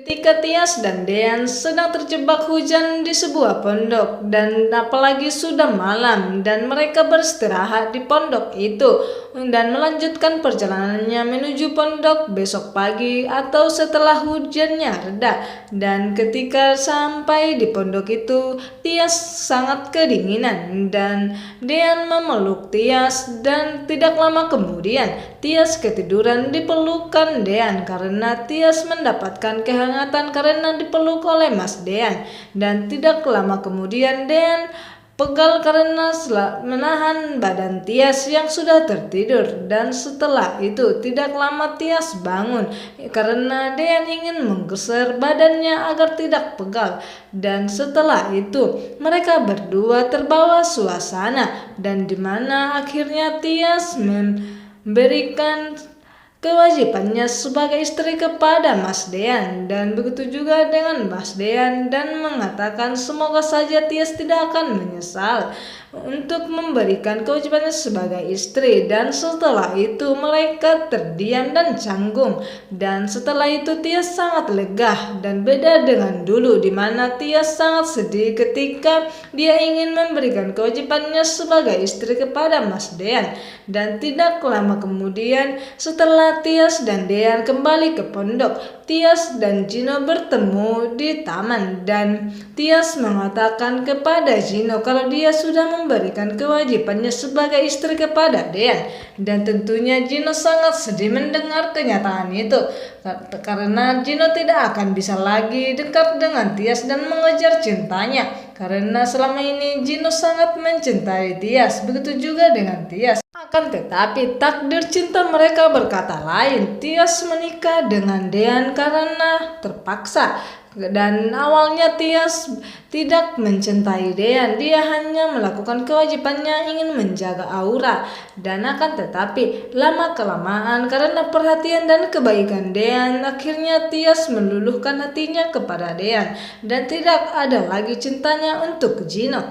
Ketika Tias dan Dean sedang terjebak hujan di sebuah pondok dan apalagi sudah malam dan mereka beristirahat di pondok itu dan melanjutkan perjalanannya menuju pondok besok pagi atau setelah hujannya reda. Dan ketika sampai di pondok itu, Tias sangat kedinginan dan Dean memeluk Tias dan tidak lama kemudian Tias ketiduran di pelukan Dean karena Tias mendapatkan kehangatan karena dipeluk oleh Mas Dean. Dan tidak lama kemudian Dean pegal karena menahan badan Tias yang sudah tertidur. Dan setelah itu tidak lama Tias bangun karena Dean ingin menggeser badannya agar tidak pegal. Dan setelah itu mereka berdua terbawa suasana dan dimana akhirnya Tias memberikan kewajibannya sebagai istri kepada Mas Dean dan begitu juga dengan Mas Dean dan mengatakan semoga saja Tias tidak akan menyesal untuk memberikan kewajibannya sebagai istri. Dan setelah itu mereka terdiam dan canggung dan setelah itu Tias sangat lega dan beda dengan dulu di mana Tias sangat sedih ketika dia ingin memberikan kewajibannya sebagai istri kepada Mas Dean. Dan tidak lama kemudian setelah Tias dan Dean kembali ke pondok, Tias dan Gino bertemu di taman dan Tias mengatakan kepada Gino kalau dia sudah memberikan kewajibannya sebagai istri kepada Dean. Dan tentunya Gino sangat sedih mendengar kenyataan itu karena Gino tidak akan bisa lagi dekat dengan Tias dan mengejar cintanya karena selama ini Gino sangat mencintai Tias, begitu juga dengan Tias. Akan tetapi takdir cinta mereka berkata lain. Tias menikah dengan Dean karena terpaksa. Dan awalnya Tias tidak mencintai Dean, dia hanya melakukan kewajibannya ingin menjaga Aura. Dan akan tetapi lama kelamaan karena perhatian dan kebaikan Dean, akhirnya Tias meluluhkan hatinya kepada Dean dan tidak ada lagi cintanya untuk Gino.